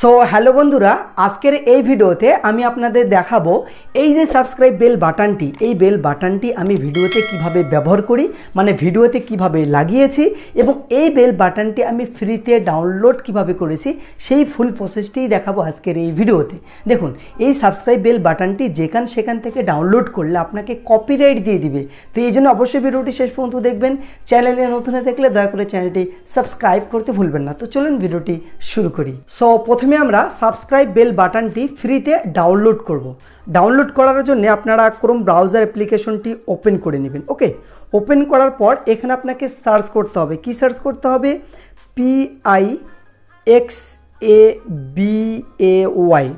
So hello বন্ধুরা, আজকের এই ভিডিওতে আমি আপনাদের দেখাবো এই যে সাবস্ক্রাইব বেল বাটনটি, এই বেল বাটনটি আমি ভিডিওতে কিভাবে ব্যবহার করি, মানে ভিডিওতে কিভাবে লাগিয়েছি এবং এই বেল বাটনটি আমি ফ্রিতে ডাউনলোড কিভাবে করেছি সেই ফুল প্রসেসটিই দেখাবো আজকের এই ভিডিওতে। দেখুন, এই সাবস্ক্রাইব বেল বাটনটি যেখান সেখান থেকে ডাউনলোড করলে আপনাকে কপিরাইট দিয়ে দিবে। তো এই জন্য অবশ্যই ভিডিওটি শেষ পর্যন্ত দেখবেন। চ্যানেলে নতুন হয়ে থাকলে দয়া করে চ্যানেলটি সাবস্ক্রাইব করতে ভুলবেন না। তো চলুন ভিডিওটি শুরু করি। সো প্রথমে আমরা সাবস্ক্রাইব বেল বাটনটি ফ্রিতে ডাউনলোড করব। ডাউনলোড করার জন্য আপনারা ক্রোম ব্রাউজার অ্যাপ্লিকেশনটি ওপেন করে নেবেন। ওকে, ওপেন করার পর এখানে আপনাকে সার্চ করতে হবে। কি সার্চ করতে হবে? PIXABAY,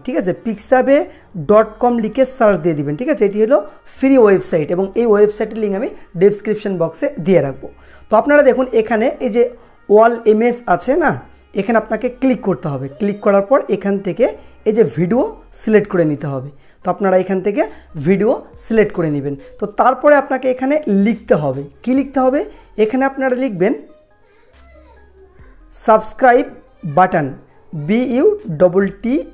ঠিক আছে, pixabay.com লিখে সার্চ দিয়ে দিবেন। ঠিক আছে, এটি হলো ফ্রি ওয়েবসাইট এবং এই ওয়েবসাইটের লিঙ্ক আমি ডেসক্রিপশন বক্সে দিয়ে রাখবো। তো আপনারা দেখুন, এখানে এই যে ওয়াল ইমেজ আছে না, এখানে আপনাকে ক্লিক করতে হবে। ক্লিক করার পর এখান থেকে এই যে ভিডিও সিলেক্ট করে নিতে হবে। তো আপনারা এখান থেকে ভিডিও সিলেক্ট করে নেবেন। তো তারপরে আপনাকে এখানে লিখতে হবে। কি লিখতে হবে? এখানে আপনারা লিখবেন subscribe button, BUTTON,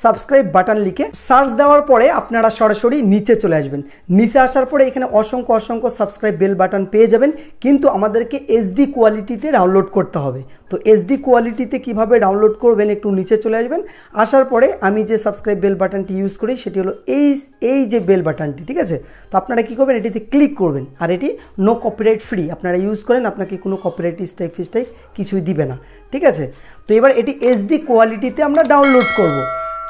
subscribe button লিখে সার্চ দেওয়ার পরে আপনারা সরাসরি নিচে চলে আসবেন। নিচে আসার পরে এখানে অসংখ্য সাবস্ক্রাইব বেল বাটন পেয়ে যাবেন, কিন্তু আমাদেরকে HD কোয়ালিটিতে ডাউনলোড করতে হবে। তো HD কোয়ালিটিতে কিভাবে ডাউনলোড করবেন, একটু নিচে চলে আসবেন। আসার পরে আমি যে সাবস্ক্রাইব বেল বাটনটি ইউজ করি সেটি হলো এই যে বেল বাটনটি। ঠিক আছে, তো আপনারা কী করবেন? এটিতে ক্লিক করবেন। আর এটি নো কপিরাইট ফ্রি, আপনারা ইউজ করেন, আপনাকে কোনো কপিরাইট স্ট্রাইক ফিস্ট্রাইক কিছুই দিবে না। ঠিক আছে, তো এবার এটি HD কোয়ালিটিতে আমরা ডাউনলোড করব।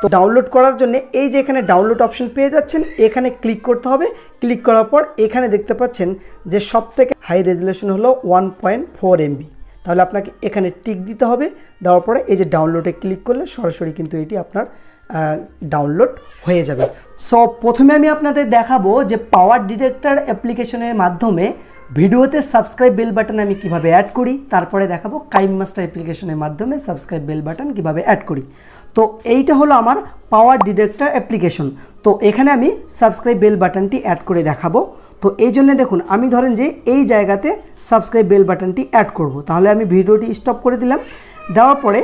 তো ডাউনলোড করার জন্য এই যে এখানে ডাউনলোড অপশন পেয়ে যাচ্ছেন, এখানে ক্লিক করতে হবে। ক্লিক করার পর এখানে দেখতে পাচ্ছেন যে সবথেকে হাই রেজুলেশন হলো 1.4 MB। তাহলে আপনাকে এখানে টিক দিতে হবে। দেওয়ার পরে এই যে ডাউনলোডে ক্লিক করলে সরাসরি কিন্তু এটি আপনার ডাউনলোড হয়ে যাবে। সো প্রথমে আমি আপনাদের দেখাবো যে পাওয়ার ডিটেক্টর অ্যাপ্লিকেশনের মাধ্যমে ভিডিওতে সাবস্ক্রাইব বেল বাটন আমি কিভাবে অ্যাড করি। তারপরে দেখাবো কাইমমাস্টার অ্যাপ্লিকেশনের মাধ্যমে সাবস্ক্রাইব বেল বাটন কিভাবে অ্যাড করি। তো এইটা হলো আমার পাওয়ার ডিটেক্টর অ্যাপ্লিকেশন। তো এখানে আমি সাবস্ক্রাইব বেল বাটনটি অ্যাড করে দেখাবো। তো এই জন্য দেখুন, আমি ধরেন যে এই জায়গাতে সাবস্ক্রাইব বেল বাটনটি অ্যাড করব। তাহলে আমি ভিডিওটি স্টপ করে দিলাম। দেওয়ার পরে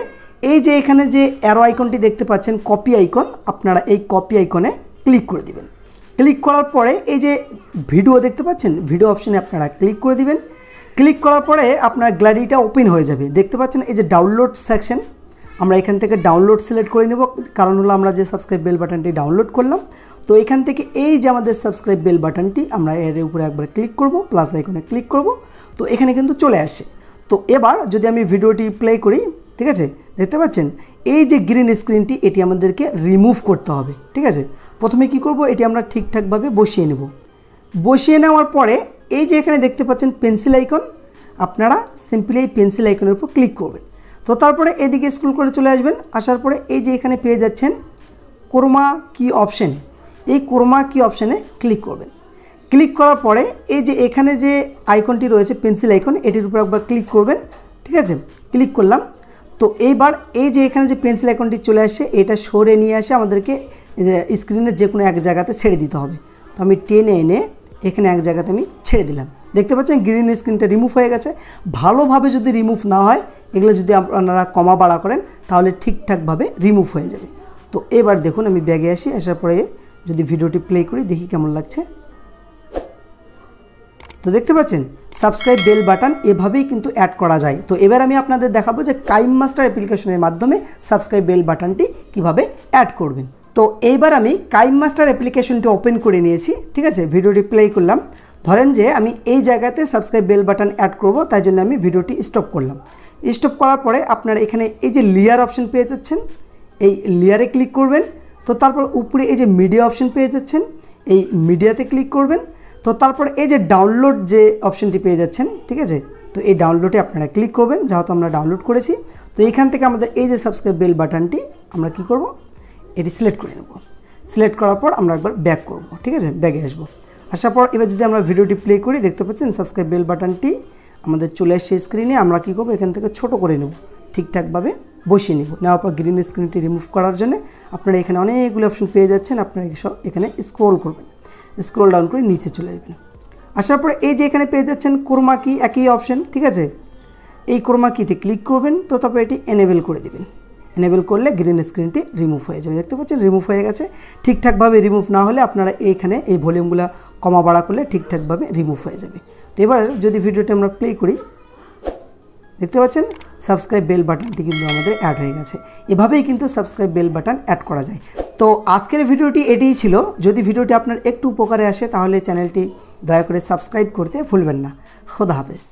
এই যে এখানে যে অ্যারো আইকনটি দেখতে পাচ্ছেন, কপি আইকন, আপনারা এই কপি আইকনে ক্লিক করে দিবেন। ক্লিক করার পরে এই যে ভিডিও দেখতে পাচ্ছেন, ভিডিও অপশানে আপনারা ক্লিক করে দিবেন। ক্লিক করার পরে আপনার গ্যালারিটা ওপেন হয়ে যাবে। দেখতে পাচ্ছেন এই যে ডাউনলোড সেকশন, আমরা এখান থেকে ডাউনলোড সিলেক্ট করে নেব, কারণ হলো আমরা যে সাবস্ক্রাইব বেল বাটনটি ডাউনলোড করলাম। তো এখান থেকে এই যে আমাদের সাবস্ক্রাইব বেল বাটনটি, আমরা এর উপরে একবার ক্লিক করব, প্লাস আইকনে ক্লিক করব। তো এখানে কিন্তু চলে আসে। তো এবার যদি আমি ভিডিওটি প্লে করি, ঠিক আছে, দেখতে পাচ্ছেন এই যে গ্রিন স্ক্রিনটি, এটি আমাদেরকে রিমুভ করতে হবে। ঠিক আছে, প্রথমে কি করব? এটি আমরা ঠিকঠাকভাবে বসিয়ে নেব। বসিয়ে নেওয়ার পরে এই যে এখানে দেখতে পাচ্ছেন পেন্সিল আইকন, আপনারা সিম্পলি এই পেন্সিল আইকনের উপর ক্লিক করবেন। তো তারপরে এদিকে স্ক্রল করে চলে আসবেন। আসার পরে এই যে এখানে পেয়ে যাচ্ছেন ক্রোমা কি অপশন, এই ক্রোমা কি অপশানে ক্লিক করবেন। ক্লিক করার পরে এই যে এখানে যে আইকনটি রয়েছে পেন্সিল আইকন, এটির উপর একবার ক্লিক করবেন। ঠিক আছে, ক্লিক করলাম। তো এইবার এই যে এখানে যে পেন্সিল আইকনটি চলে আসে, এটা সরে নিয়ে আসে আমাদেরকে স্ক্রিনের যে কোনো এক জায়গাতে ছেড়ে দিতে হবে। তো আমি টেনে এনে এখানে এক জায়গাতে আমি ছেড়ে দিলাম। দেখতে পাচ্ছেন গ্রিন স্ক্রিনটা রিমুভ হয়ে গেছে। ভালোভাবে যদি রিমুভ না হয়, এগুলো যদি আপনারা কমা বাড়া করেন, তাহলে ঠিকঠাকভাবে রিমুভ হয়ে যাবে। তো এবার দেখুন, আমি ব্যাগে আসি। আসার পরে যদি ভিডিওটি প্লে করি, দেখি কেমন লাগছে। তো দেখতে পাচ্ছেন সাবস্ক্রাইব বেল বাটন এভাবেই কিন্তু অ্যাড করা যায়। তো এবার আমি আপনাদের দেখাবো যে কাইমমাস্টার অ্যাপ্লিকেশনের মাধ্যমে সাবস্ক্রাইব বেল বাটনটি কিভাবে অ্যাড করবেন। তো এইবার আমি কাইমমাস্টার অ্যাপ্লিকেশনটি ওপেন করে নিয়েছি। ঠিক আছে, ভিডিওটি প্লে করলাম। ধরেন যে আমি এই জায়গাতে সাবস্ক্রাইব বেল বাটন অ্যাড করব, তাই জন্য আমি ভিডিওটি স্টপ করলাম। স্টপ করার পরে আপনারা এখানে এই যে লেয়ার অপশন পেয়ে যাচ্ছেন, এই লেয়ারে ক্লিক করবেন। তো তারপর উপরে এই যে মিডিয়া অপশন পেয়ে যাচ্ছেন, এই মিডিয়াতে ক্লিক করবেন। তো তারপর এই যে ডাউনলোড যে অপশনটি পেয়ে যাচ্ছেন, ঠিক আছে, তো এই ডাউনলোডে আপনারা ক্লিক করবেন, যেহেতু আমরা ডাউনলোড করেছি। তো এইখান থেকে আমাদের এই যে সাবস্ক্রাইব বেল বাটনটি আমরা কি করব? এটি সিলেক্ট করে নেব। সিলেক্ট করার পর আমরা একবার ব্যাক করব। ঠিক আছে, ব্যাগে আসবো। আসার পর এবার যদি আমরা ভিডিওটি প্লে করি, দেখতে পাচ্ছেন সাবস্ক্রাইব বেল বাটনটি আমাদের চলে আসছে স্ক্রিনে। আমরা কী করবো? এখান থেকে ছোট করে নেব, ঠিকঠাকভাবে বসিয়ে নেব। নেওয়ার পর গ্রিন স্ক্রিনটি রিমুভ করার জন্য আপনারা এখানে অনেকগুলো অপশন পেয়ে যাচ্ছেন। আপনারা এখানে স্ক্রোল করবেন, স্ক্রোল ডাউন করে নিচে চলে আসবেন। আসার পরে এই যে এখানে পেয়ে যাচ্ছেন ক্রোমা কি, একই অপশন। ঠিক আছে, এই ক্রোমা কিতে ক্লিক করবেন। তো তারপরে এটি এনেবেল করে দেবেন। এনেবল করলে গ্রিন স্ক্রিনটি রিমুভ হয়ে যাবে। দেখতে পাচ্ছেন রিমুভ হয়ে গেছে। ঠিকঠাকভাবে রিমুভ না হলে আপনারা এইখানে এই ভলিউমগুলো কমা বাড়া করলে ঠিকঠাকভাবে রিমুভ হয়ে যাবে। তো এবার যদি ভিডিওটি আমরা প্লে করি, দেখতে পাচ্ছেন সাবস্ক্রাইব বেল বাটনটি কিন্তু আমাদের অ্যাড হয়ে গেছে। এভাবেই কিন্তু সাবস্ক্রাইব বেল বাটন অ্যাড করা যায়। তো আজকের ভিডিওটি এটাই ছিল। যদি ভিডিওটি আপনার একটু উপকারে আসে তাহলে চ্যানেলটি দয়া করে সাবস্ক্রাইব করতে ভুলবেন না। খোদা হাফেজ।